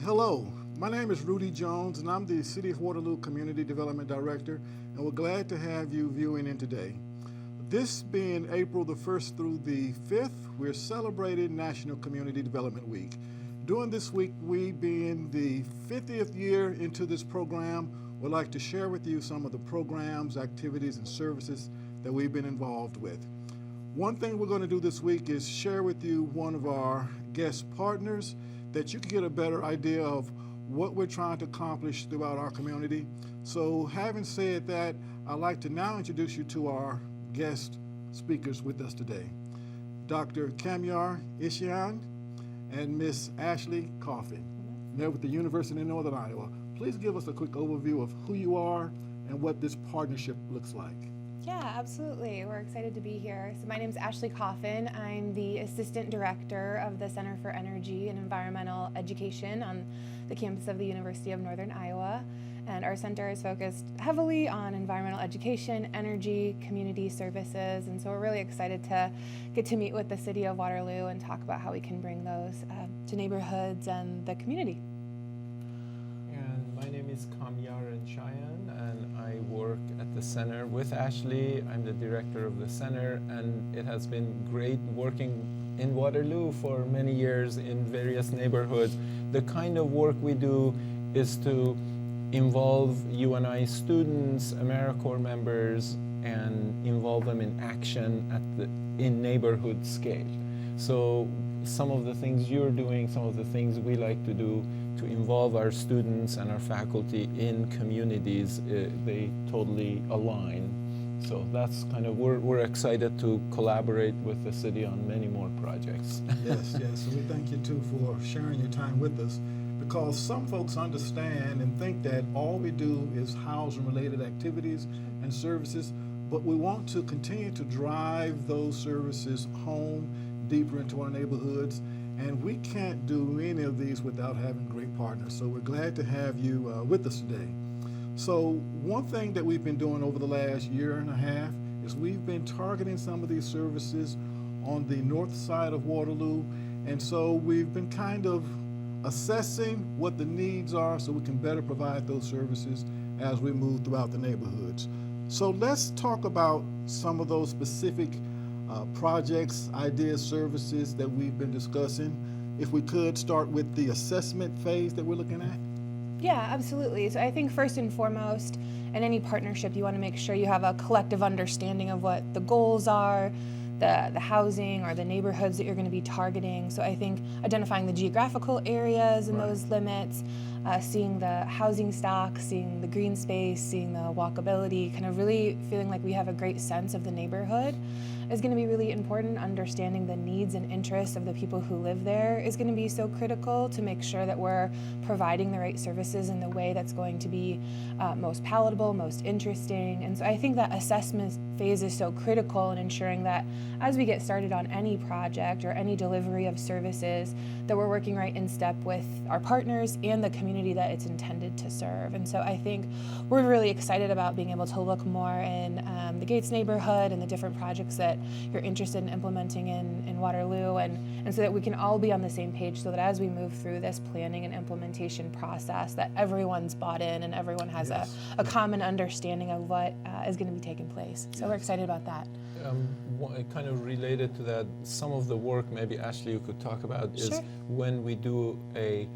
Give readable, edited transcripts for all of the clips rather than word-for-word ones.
Hello, my name is Rudy Jones, and I'm the City of Waterloo Community Development Director, and we're glad to have you viewing in today. This being April the 1st through the 5th, we're celebrating National Community Development Week. During this week, we being the 50th year into this program, would like to share with you some of the programs, activities, and services that we've been involved with. One thing we're going to do this week is share with you one of our guest partners that you can get a better idea of what we're trying to accomplish throughout our community. So having said that, I'd like to now introduce you to our guest speakers with us today. Dr. Kamyar Enshayan and Miss Ashely Coffin. They're with the University of Northern Iowa. Please give us a quick overview of who you are and what this partnership looks like. Yeah, absolutely. We're excited to be here. So my name is Ashely Coffin. I'm the Assistant Director of the Center for Energy and Environmental Education on the campus of the University of Northern Iowa. And our center is focused heavily on environmental education, energy, community services. And so we're really excited to get to meet with the City of Waterloo and talk about how we can bring those to neighborhoods and the community. And my name is Kamyar Enshayan, and I work at the center with Ashely. I'm the director of the center, and it has been great working in Waterloo for many years in various neighborhoods. The kind of work we do is to involve UNI students, AmeriCorps members, and involve them in action in neighborhood scale. So some of the things you're doing, some of the things we like to do to involve our students and our faculty in communities, they totally align. So that's kind of, we're excited to collaborate with the city on many more projects. Yes. So we thank you too for sharing your time with us, because some folks understand and think that all we do is housing related activities and services, but we want to continue to drive those services home, deeper into our neighborhoods, and we can't do any of these without having great partners. So we're glad to have you with us today. So one thing that we've been doing over the last year and a half is we've been targeting some of these services on the north side of Waterloo, and so we've been kind of assessing what the needs are so we can better provide those services as we move throughout the neighborhoods. So let's talk about some of those specific projects, ideas, services that we've been discussing. If we could start with the assessment phase that we're looking at. Yeah, absolutely. So I think first and foremost, in any partnership, you want to make sure you have a collective understanding of what the goals are, the housing or the neighborhoods that you're going to be targeting. So I think identifying the geographical areas and those limits, seeing the housing stock, seeing the green space, seeing the walkability, kind of really feeling like we have a great sense of the neighborhood is going to be really important. Understanding the needs and interests of the people who live there is going to be so critical to make sure that we're providing the right services in the way that's going to be most palatable, most interesting. And so I think that assessment phase is so critical in ensuring that as we get started on any project or any delivery of services, that we're working right in step with our partners and the community that it's intended to serve. And so I think we're really excited about being able to look more in the Gates neighborhood and the different projects that you're interested in implementing in Waterloo, and so that we can all be on the same page, so that as we move through this planning and implementation process, that everyone's bought in and everyone has a common understanding of what is going to be taking place. So we're excited about that. Kind of related to that, some of the work maybe Ashely you could talk about is when we do a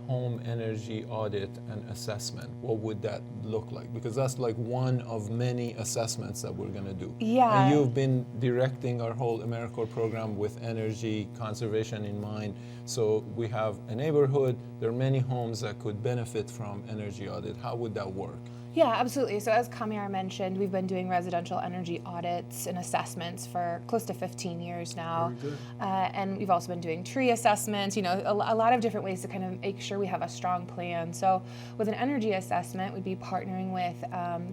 home energy audit and assessment, what would that look like? Because that's like one of many assessments that we're going to do. Yeah. And you've been directing our whole AmeriCorps program with energy conservation in mind. So we have a neighborhood, there are many homes that could benefit from energy audit. How would that work? Yeah, absolutely. So as Kamyar mentioned, we've been doing residential energy audits and assessments for close to 15 years now. Very good. And we've also been doing tree assessments, a lot of different ways to kind of make sure we have a strong plan. So with an energy assessment, we'd be partnering with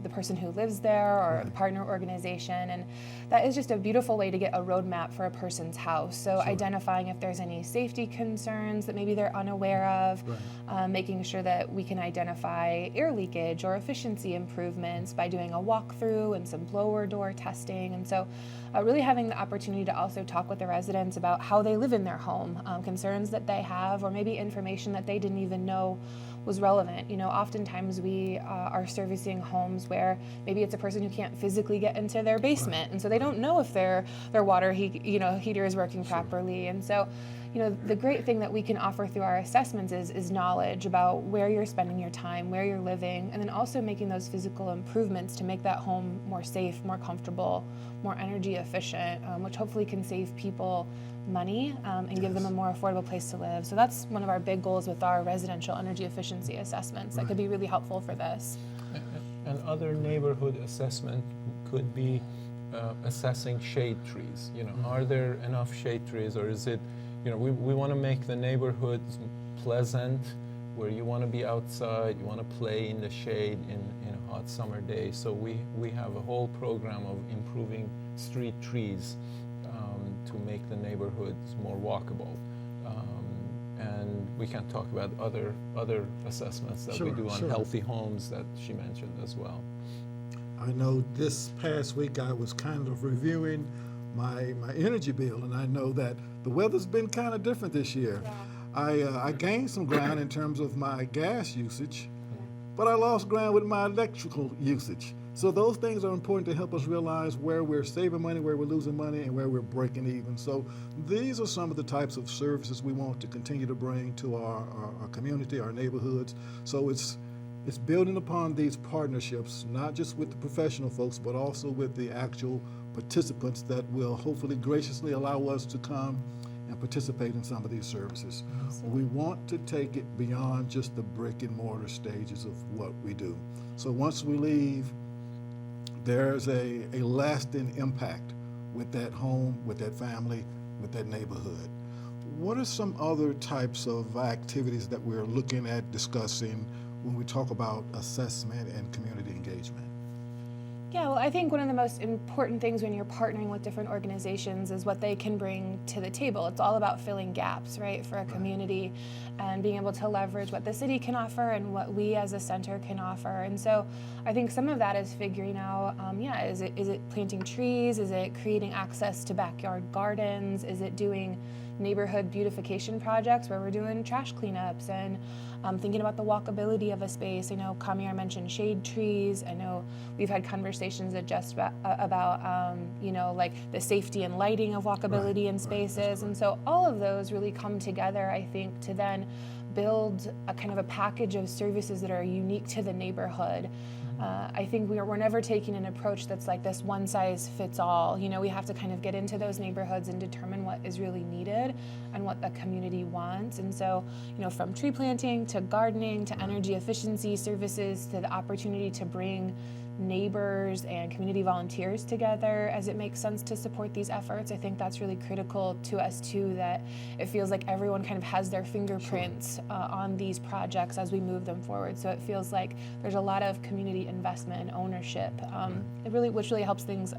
the person who lives there or the partner organization. And that is just a beautiful way to get a roadmap for a person's house. So identifying if there's any safety concerns that maybe they're unaware of, making sure that we can identify air leakage or efficiency efficiency improvements by doing a walkthrough and some blower door testing. And so really having the opportunity to also talk with the residents about how they live in their home, concerns that they have, or maybe information that they didn't even know was relevant. You know, oftentimes we are servicing homes where maybe it's a person who can't physically get into their basement, and so they don't know if their water heater is working properly. And so, you know, the great thing that we can offer through our assessments is knowledge about where you're spending your time, where you're living, and then also making those physical improvements to make that home more safe, more comfortable, more energy efficient, which hopefully can save people money and give them a more affordable place to live. So that's one of our big goals with our residential energy efficiency assessments that could be really helpful for this. And other neighborhood assessment could be assessing shade trees. You know, are there enough shade trees, or is it, you know, we want to make the neighborhoods pleasant, where you want to be outside, you want to play in the shade in a hot summer day. So we have a whole program of improving street trees to make the neighborhoods more walkable. And we can talk about other assessments that we do on healthy homes that she mentioned as well. I know this past week I was kind of reviewing my energy bill, and I know that the weather's been kind of different this year. Yeah. I gained some ground in terms of my gas usage, but I lost ground with my electrical usage. So those things are important to help us realize where we're saving money, where we're losing money, and where we're breaking even. So these are some of the types of services we want to continue to bring to our community, our neighborhoods. So it's building upon these partnerships, not just with the professional folks, but also with the actual participants that will hopefully graciously allow us to come and participate in some of these services. We want to take it beyond just the brick and mortar stages of what we do. So once we leave, there's a lasting impact with that home, with that family, with that neighborhood. What are some other types of activities that we're looking at discussing when we talk about assessment and community engagement? Yeah, well, I think one of the most important things when you're partnering with different organizations is what they can bring to the table. It's all about filling gaps, right, for a community and being able to leverage what the city can offer and what we as a center can offer. And so I think some of that is figuring out, is it planting trees? Is it creating access to backyard gardens? Is it doing neighborhood beautification projects where we're doing trash cleanups and thinking about the walkability of a space? I know Kamyar mentioned shade trees. I know we've had conversations about like the safety and lighting of walkability in spaces. And so all of those really come together, I think, to then build a kind of a package of services that are unique to the neighborhood. I think we're never taking an approach that's like this one size fits all. You know, we have to kind of get into those neighborhoods and determine what is really needed and what the community wants. And so, you know, from tree planting to gardening to energy efficiency services to the opportunity to bring neighbors and community volunteers together as it makes sense to support these efforts. I think that's really critical to us too, that it feels like everyone kind of has their fingerprints on these projects as we move them forward. So it feels like there's a lot of community investment and ownership, which really helps things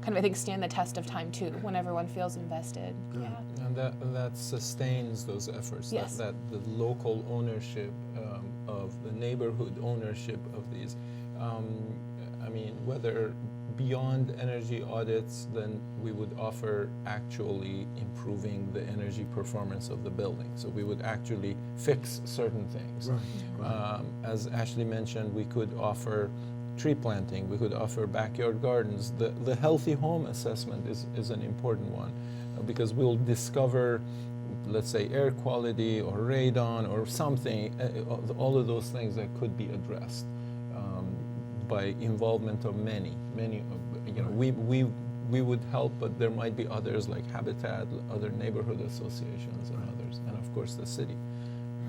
kind of, I think, stand the test of time too, when everyone feels invested. Good. Yeah. And that sustains those efforts, Yes. that the local ownership of the neighborhood ownership of these. I mean, whether beyond energy audits, then we would offer actually improving the energy performance of the building. So we would actually fix certain things. Right. As Ashely mentioned, we could offer tree planting, we could offer backyard gardens. The healthy home assessment is an important one because we'll discover, let's say, air quality or radon or something, all of those things that could be addressed by involvement of many. You know, we would help, but there might be others like Habitat, other neighborhood associations, and others, and of course the city.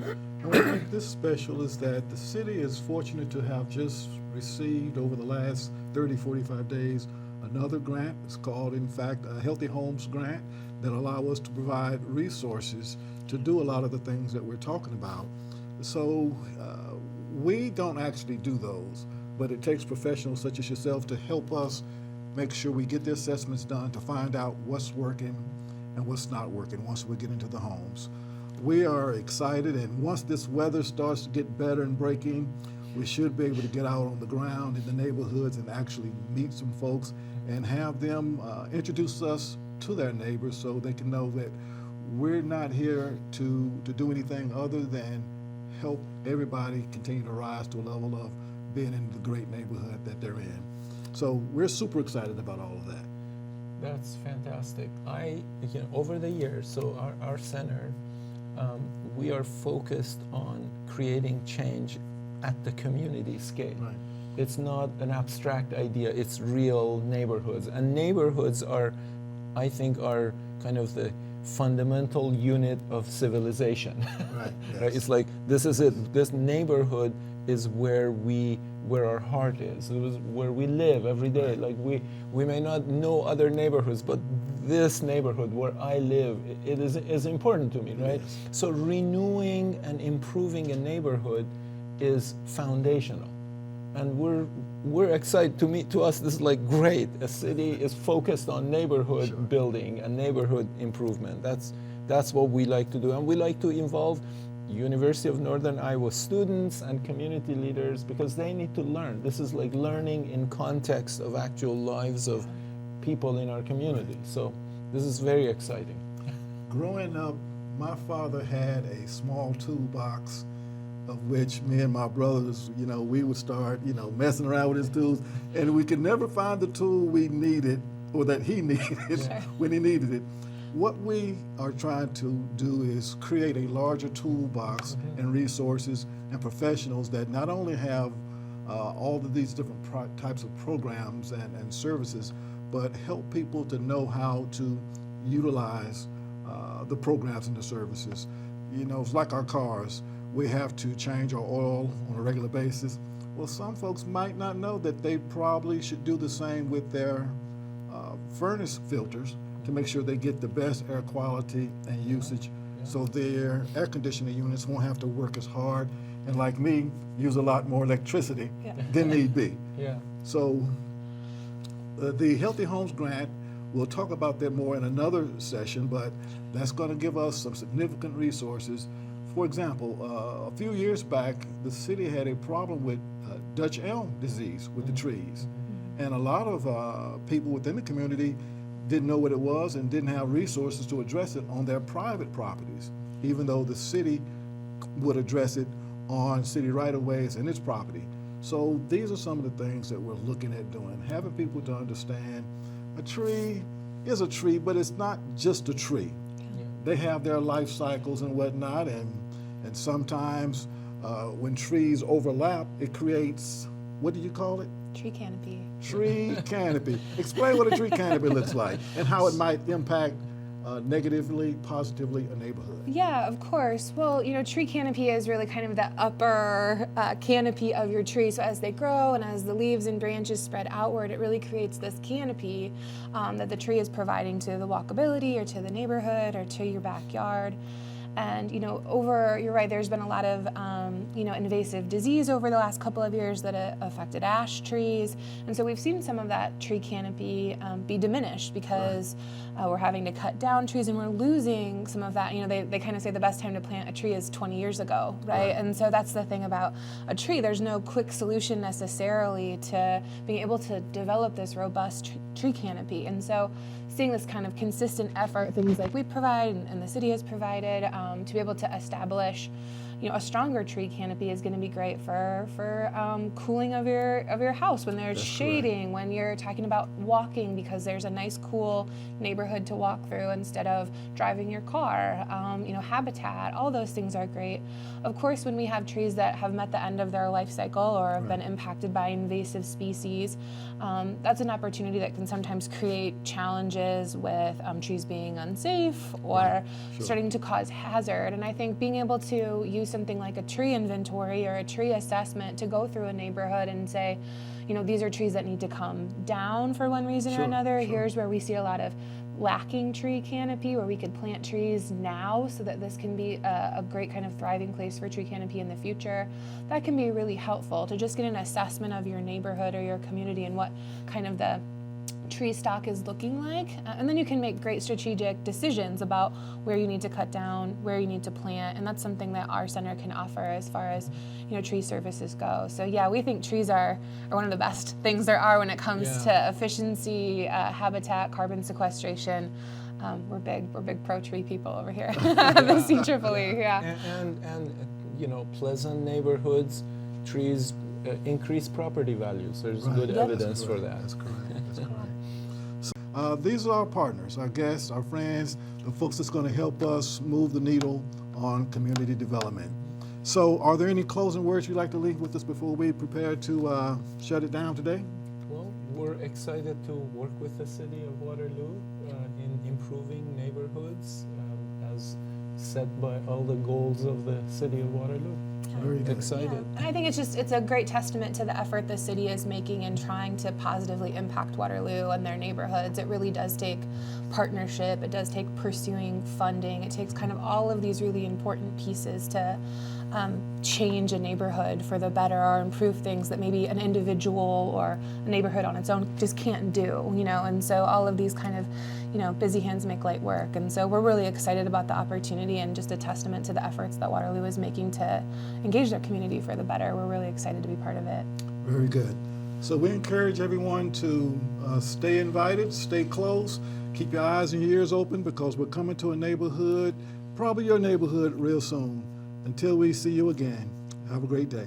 And what makes this special is that the city is fortunate to have just received over the last 30, 45 days another grant. It's called, in fact, a Healthy Homes Grant that allow us to provide resources to do a lot of the things that we're talking about. So we don't actually do those, but it takes professionals such as yourself to help us make sure we get the assessments done to find out what's working and what's not working once we get into the homes. We are excited, and once this weather starts to get better and breaking, we should be able to get out on the ground in the neighborhoods and actually meet some folks and have them introduce us to their neighbors so they can know that we're not here to do anything other than help everybody continue to rise to a level of being in the great neighborhood that they're in. So we're super excited about all of that. That's fantastic. Over the years, so our center, we are focused on creating change at the community scale. Right. It's not an abstract idea, it's real neighborhoods. And neighborhoods are, I think, are kind of the fundamental unit of civilization. Right. Yes. Right? It's like, this is it. This neighborhood is where our heart is. It was where we live every day. Like we may not know other neighborhoods, but this neighborhood where I live, it is important to me, right? Yes. So renewing and improving a neighborhood is foundational. And we're excited. To us, this is like great. A city is focused on neighborhood Sure. building and neighborhood improvement. That's what we like to do. And we like to involve University of Northern Iowa students and community leaders because they need to learn. This is like learning in context of actual lives of people in our community. So this is very exciting. Growing up, my father had a small toolbox of which me and my brothers, we would start, messing around with his tools, and we could never find the tool we needed or that he needed when he needed it. What we are trying to do is create a larger toolbox and resources and professionals that not only have all of these different types of programs and services, but help people to know how to utilize the programs and the services. It's like our cars. We have to change our oil on a regular basis. Well, some folks might not know that they probably should do the same with their furnace filters to make sure they get the best air quality and usage so their air conditioning units won't have to work as hard and, like me, use a lot more electricity than need be. Yeah. So the Healthy Homes Grant, we'll talk about that more in another session, but that's going to give us some significant resources. For example, a few years back, the city had a problem with Dutch elm disease with the trees. And a lot of people within the community didn't know what it was and didn't have resources to address it on their private properties, even though the city would address it on city right-of-ways and its property. So these are some of the things that we're looking at doing, having people to understand a tree is a tree, but it's not just a tree. They have their life cycles and whatnot, and sometimes when trees overlap, it creates, what do you call it? Tree canopy. Tree canopy. Explain what a tree canopy looks like and how it might impact negatively, positively a neighborhood. Yeah, of course. Well, tree canopy is really kind of the upper canopy of your tree. So as they grow and as the leaves and branches spread outward, it really creates this canopy that the tree is providing to the walkability or to the neighborhood or to your backyard. And you're right, there's been a lot of invasive disease over the last couple of years that affected ash trees, and so we've seen some of that tree canopy be diminished because we're having to cut down trees and we're losing some of that. They kind of say the best time to plant a tree is 20 years ago, right? And so that's the thing about a tree. There's no quick solution necessarily to being able to develop this robust tree canopy, and so seeing this kind of consistent effort, things like we provide and the city has provided, to be able to establish, a stronger tree canopy is going to be great for cooling of your house when there's shading, when you're talking about walking because there's a nice cool neighborhood to walk through instead of driving your car. Habitat, all those things are great. Of course, when we have trees that have met the end of their life cycle or have been impacted by invasive species, that's an opportunity that can sometimes create challenges with trees being unsafe or starting to cause hazard. And I think being able to use something like a tree inventory or a tree assessment to go through a neighborhood and say, these are trees that need to come down for one reason or another. Here's where we see a lot of lacking tree canopy, where we could plant trees now so that this can be a great kind of thriving place for tree canopy in the future. That can be really helpful to just get an assessment of your neighborhood or your community and what kind of the tree stock is looking like, and then you can make great strategic decisions about where you need to cut down, where you need to plant, and that's something that our center can offer as far as tree services go. So yeah, we think trees are one of the best things there are when it comes to efficiency, habitat, carbon sequestration. We're big pro-tree people over here at the CEEE. Yeah. And pleasant neighborhoods, trees increase property values. There's good evidence for that. That's correct. That's correct. So, these are our partners, our guests, our friends, the folks that's going to help us move the needle on community development. So, are there any closing words you'd like to leave with us before we prepare to shut it down today? Well, we're excited to work with the city of Waterloo in improving neighborhoods as set by all the goals of the city of Waterloo. Very good. Excited. Yeah. And I think it's a great testament to the effort the city is making in trying to positively impact Waterloo and their neighborhoods. It really does take partnership, it does take pursuing funding, it takes kind of all of these really important pieces to change a neighborhood for the better or improve things that maybe an individual or a neighborhood on its own just can't do, and so all of these kind of busy hands make light work, and so we're really excited about the opportunity and just a testament to the efforts that Waterloo is making to engage their community for the better. We're really excited to be part of it. Very good. So we encourage everyone to stay invited, stay close, keep your eyes and your ears open because we're coming to a neighborhood, probably your neighborhood real soon. Until we see you again, have a great day.